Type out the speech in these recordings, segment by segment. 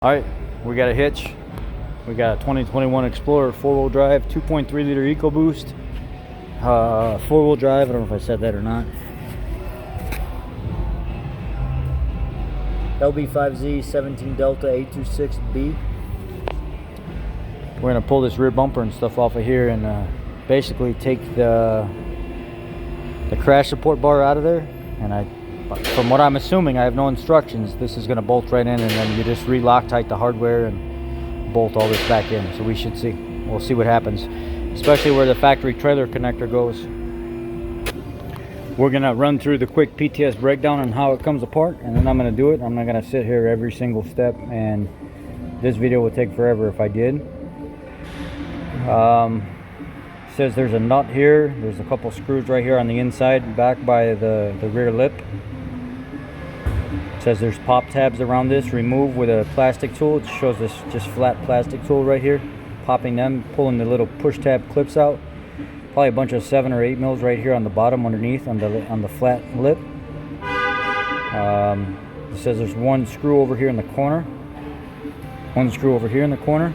Alright, we got a Hitch. We got a 2021 Explorer 4-wheel drive, 2.3 liter EcoBoost. 4-wheel drive, I don't know if I said that or not. LB5Z 17 Delta 826B. We're going to pull this rear bumper and stuff off of here and basically take the crash support bar out of there. And from what I'm assuming, I have no instructions, this is going to bolt right in, and then you just re-Loctite the hardware and bolt all this back in. So we should see. We'll see what happens, especially where the factory trailer connector goes. We're going to run through the quick PTS breakdown on how it comes apart, and then I'm going to do it. I'm not going to sit here every single step, and this video would take forever if I did. Says there's a nut here. There's a couple screws right here on the inside, back by the rear lip. It says there's pop tabs around this. Remove with a plastic tool. It shows this just flat plastic tool right here. Popping them, pulling the little push tab clips out. Probably a bunch of 7 or 8 mils right here on the bottom underneath on the flat lip. It says there's one screw over here in the corner. One screw over here in the corner.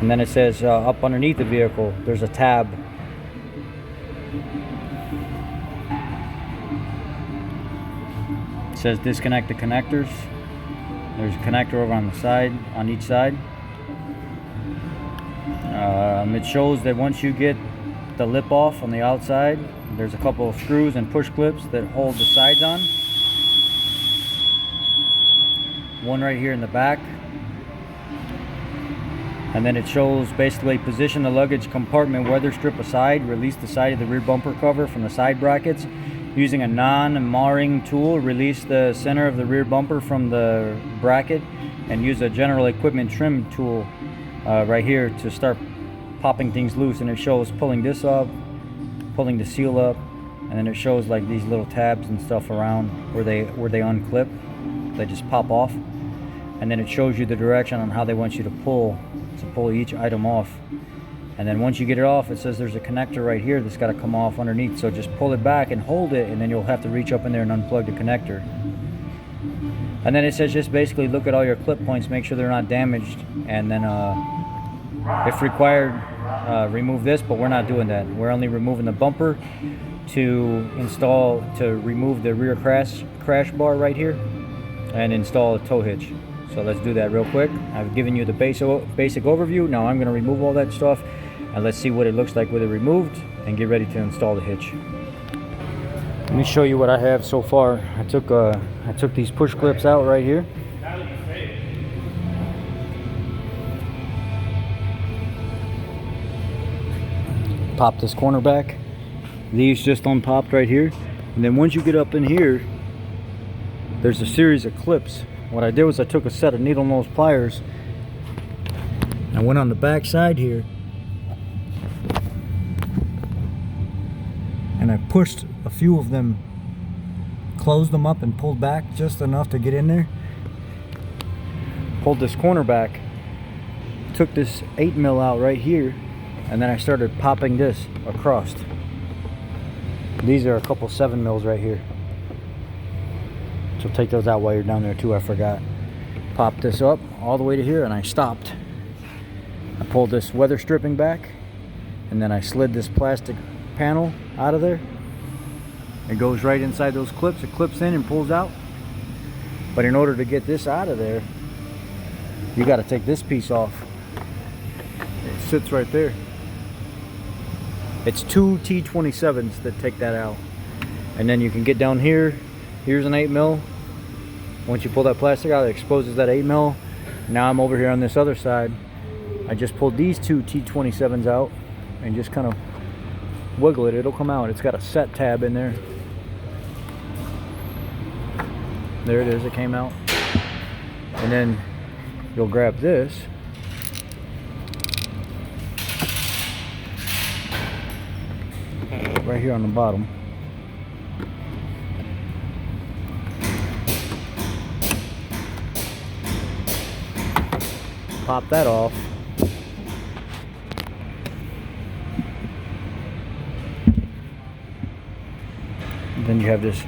And then it says up underneath the vehicle, there's a tab. It says disconnect the connectors. There's a connector over on the side, on each side. It shows that once you get the lip off on the outside, there's a couple of screws and push clips that hold the sides on. One right here in the back. And then it shows basically position the luggage compartment weather strip aside, release the side of the rear bumper cover from the side brackets. Using a non-marring tool, release the center of the rear bumper from the bracket, and use a general equipment trim tool right here to start popping things loose. And it shows pulling this up, pulling the seal up, and then it shows like these little tabs and stuff around where they unclip. They just pop off. And then it shows you the direction on how they want you to pull each item off. And then once you get it off, it says there's a connector right here that's got to come off underneath. So just pull it back and hold it, and then you'll have to reach up in there and unplug the connector. And then it says just basically look at all your clip points, make sure they're not damaged, and then if required, remove this, but we're not doing that. We're only removing the bumper to remove the rear crash bar right here and install a tow hitch. So let's do that real quick. I've given you the basic overview. Now I'm going to remove all that stuff, and let's see what it looks like with it removed and get ready to install the hitch. Let me show you what I have so far. I took these push clips out right here. Pop this corner back. These just unpopped right here. And then once you get up in here, there's a series of clips. What I did was I took a set of needle nose pliers. I went on the back side here and I pushed a few of them, closed them up and pulled back just enough to get in there. Pulled this corner back, took this 8 mil out right here, and then I started popping this across. These are a couple 7 mils right here. So take those out while you're down there too, I forgot. Pop this up all the way to here and I stopped. I pulled this weather stripping back, and then I slid this plastic panel out of there. It goes right inside those clips. It clips in and pulls out. But in order to get this out of there, you got to take this piece off. It sits right there. It's 2 T27s that take that out. And then you can get down here. Here's an 8 mil. Once you pull that plastic out, it exposes that 8 mil. Now I'm over here on this other side. I just pulled these 2 T27s out and just kind of wiggle it. It'll come out. It's got a set tab in there. There it is. It came out. And then you'll grab this. Right here on the bottom. Pop that off. And then you have this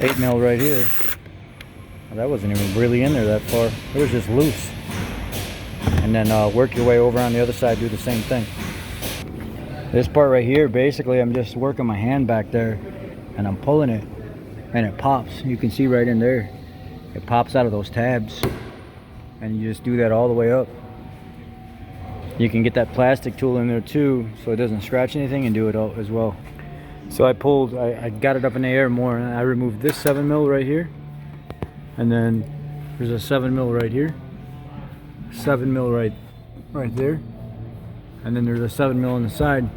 8 mil right here. That wasn't even really in there that far. It was just loose. And then work your way over on the other side, do the same thing. This part right here, basically I'm just working my hand back there and I'm pulling it and it pops. You can see right in there, it pops out of those tabs, and you just do that all the way up. You can get that plastic tool in there too so it doesn't scratch anything, and do it all as well. So I got it up in the air more, and I removed this 7mm right here, and then there's a 7mm right here, 7mm right there, and then there's a 7mm on the side.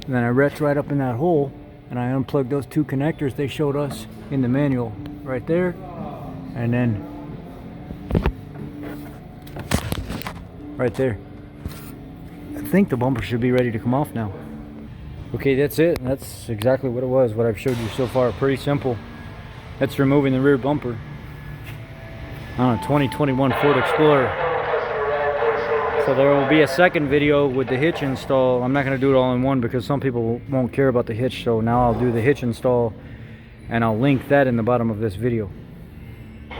And then I reached right up in that hole and I unplugged those two connectors they showed us in the manual right there, and then right there. I think the bumper should be ready to come off now. Okay, that's it. That's exactly what it was, what I've showed you so far. Pretty simple. That's removing the rear bumper on a 2021 Ford Explorer. So there will be a second video with the hitch install. I'm not going to do it all in one because some people won't care about the hitch, so now I'll do the hitch install and I'll link that in the bottom of this video.